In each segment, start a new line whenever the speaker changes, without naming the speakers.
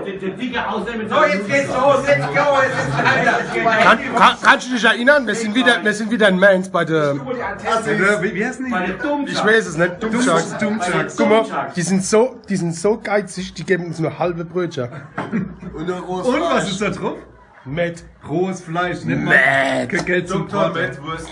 Der dicke Ausländer.
So, jetzt geht's los, let's go, es ist
Kannst du dich erinnern? Wir sind wieder in Mainz bei der...
Wie heißen die?
Bei der Dummschlag.
Ich weiß es nicht, Dummschlag. Guck mal, die sind so geizig, die geben uns nur halbe Brötchen.
Und was ist da drauf?
Met.
Rohes Fleisch, nicht
mal
Geld zum
Dr. Mettwurst.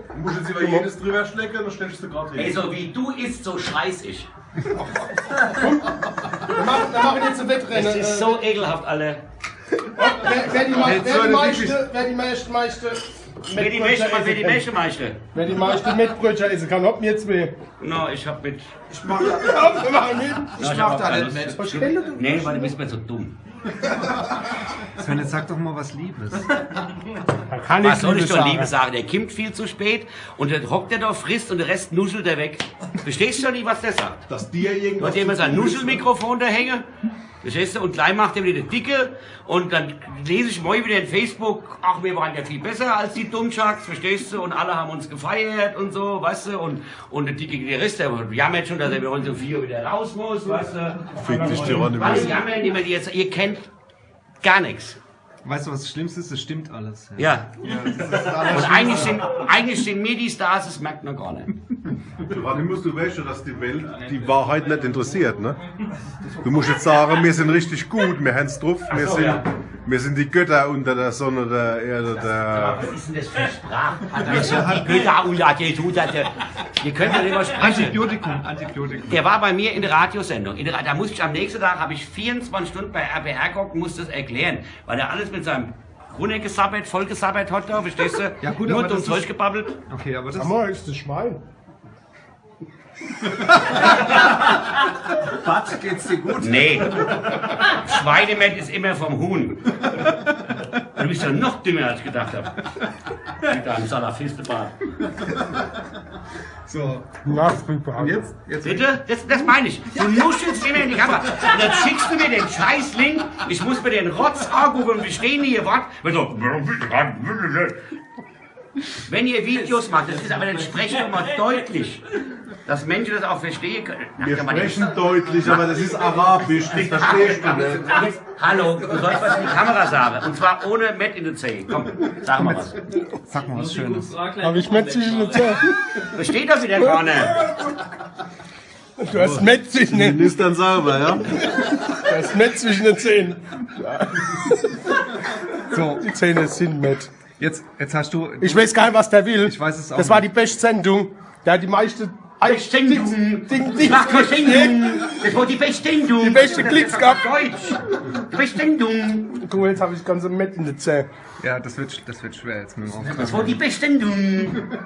Du musst jetzt über jedes drüber schlecken, dann stellst du gerade hin.
Ey, so wie du isst, so scheiß ich.
Wir machen jetzt ein Wettrennen.
Das ist so ekelhaft, alle.
Wer die meisten Mettbrötchen essen kann, ob mir jetzt weh.
No, ich hab mit.
Ich mach da nicht mit.
Nee, weil du bist mir so dumm.
Sven, jetzt sag doch mal was Liebes.
Was soll ich doch Liebe sagen? Der kommt viel zu spät und dann hockt er da, frisst und der Rest nuschelt er weg. Verstehst du doch nicht, was der sagt?
Dass dir
Du
irgendwas.
hast immer sein Nuschelmikrofon da hängen. Verstehst du? Und gleich macht er wieder Dicke und dann lese ich mal wieder in Facebook, ach, wir waren ja viel besser als die Dummschacks, verstehst du? Und alle haben uns gefeiert und so, weißt du? Und der dicke Gitarrist, der jammert schon, dass er bei uns um 4 Uhr wieder raus muss, weißt du?
Fick dich, Geronimo.
Was jammern immer die jetzt? Ihr kennt gar nichts.
Weißt du, was das Schlimmste ist? Das stimmt alles.
Ja. Und eigentlich sind mir die Stars, das merkt man gar nicht.
Wann musst du wissen, dass die Welt die Wahrheit nicht interessiert, ne? Du musst jetzt sagen, wir sind richtig gut, wir haben's drauf, wir sind die Götter unter der Sonne, der Erde, der...
Was ist denn das für Sprache? Wir sind die Götter unter der Sonne. Ihr könnt ja nicht mehr sprechen.
Antibiotikum.
Der war bei mir in der Radiosendung. Da musste ich am nächsten Tag, habe ich 24 Stunden bei RBR geguckt und musste das erklären, weil er alles mit seinem runtergesabbert, vollgesabbert hat da, verstehst du?
Ja, gut,
nur
aber
dumm
das
Zeug
ist-
gebabbelt.
Okay, aber das...
Hammer ist das Schwein.
Batsch, geht's dir gut?
Nee. Schweinemett ist immer vom Huhn. Du bist ja noch dümmer, als ich gedacht habe. Mit deinem Salafistebart.
So,
Nachfrühbar.
und jetzt?
Bitte? Das meine ich. Du nuschelst immer in die Kamera. Und dann schickst du mir den Scheiß-Link. Ich muss mir den Rotz angucken und wir stehen hier, was? Wenn ihr Videos macht, das ist aber dann sprecht doch mal deutlich. Dass Menschen das auch verstehen können.
Wir sprechen deutlich, aber das ist Arabisch, das verstehst du nicht.
Jetzt, hallo, du sollst was in die Kamera sagen. Und zwar ohne Met in der Zeh. Komm, sag mal was.
Sag mal was Schönes.
Habe ich Met zwischen den Zähnen?
Versteht das wieder gar nicht.
Du hast Met zwischen den,
Ist dann sauber, ja?
zwischen den Zähnen.
So,
Die Zähne sind Met.
jetzt hast du...
Ich weiß gar nicht, was der will.
Ich weiß es auch
Das war die beste Sendung. Der hat die meiste...
Bestimmt.
Ding.
Mach Bestimmt. Das war die Bestimmt.
Die beste Klicks gehabt.
Deutsch. Bestimmt.
Guck mal, jetzt habe ich ganze Met in den Zähnen.
Ja, das wird schwer jetzt mit dem Auftrag.
Das war die Bestimmt.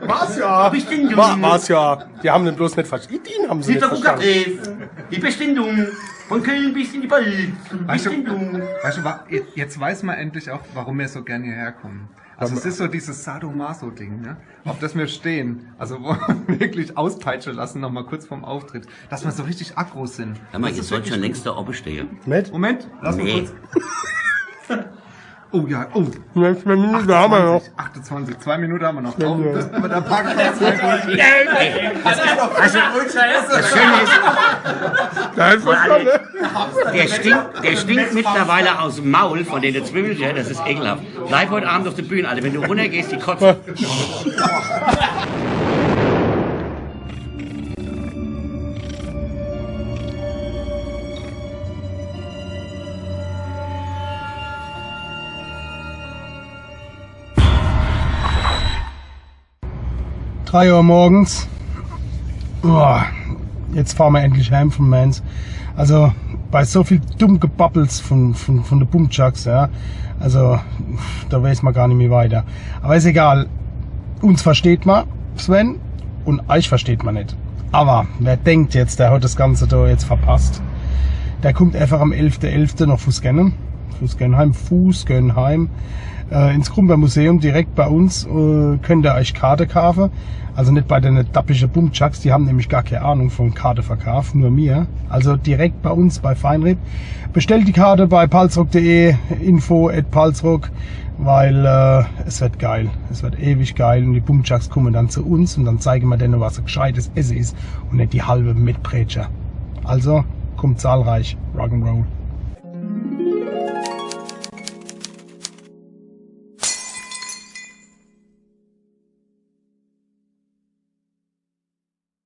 Was ja?
Bestimmt.
Was ja? Die haben den bloß nicht verstanden. Die haben sie
Die
nicht verstanden.
Die Bestimmt. Von Köln bis in die Welt.
Weißt du,
Bestimmt.
jetzt weiß man endlich auch, warum wir so gerne hierher kommen. Also es ist so dieses Sadomaso-Ding, ne? Auf das wir stehen, also wo wir wirklich auspeitschen lassen, noch mal kurz vorm Auftritt, dass wir so richtig aggro sind.
Hör mal,
Das
jetzt
ist
soll
wirklich
schon längst da oben stehen.
Met?
Moment, lass mal
Nee.
kurz. Oh ja, oh.
2 Minuten haben wir noch.
28, 2 Minuten haben wir noch. Oh,
Minuten.
das, aber da packen wir jetzt mal gut.
Das Schöne ist,
Nein, verstanden.
der stinkt mittlerweile aus dem Maul von den Zwiebelchen, das ist ekelhaft. Bleib heute Abend auf der Bühne, Alter, wenn du runtergehst, die kotzen.
Drei Uhr morgens. Boah, jetzt fahren wir endlich heim von Mainz. Also bei so viel dumm Gebabbels von der Bumchucks, ja. Also da weiß man gar nicht mehr weiter. Aber ist egal. Uns versteht man, Sven, und euch versteht man nicht. Aber wer denkt jetzt, der hat das Ganze da jetzt verpasst. Der kommt einfach am 11.11. nach Fußgennheim, ins Krumper Museum direkt bei uns. Könnt ihr euch Karte kaufen. Also nicht bei den dappischen Pumpchucks, die haben nämlich gar keine Ahnung vom Karteverkauf, nur mir. Also direkt bei uns bei Feinripp. Bestellt die Karte bei palzrock.de, info@palzrock, weil es wird geil. Es wird ewig geil und die Pumpchucks kommen dann zu uns und dann zeigen wir denen, was ein gescheites Essen ist und nicht die halbe Mitbrecher. Also kommt zahlreich. Rock'n'Roll.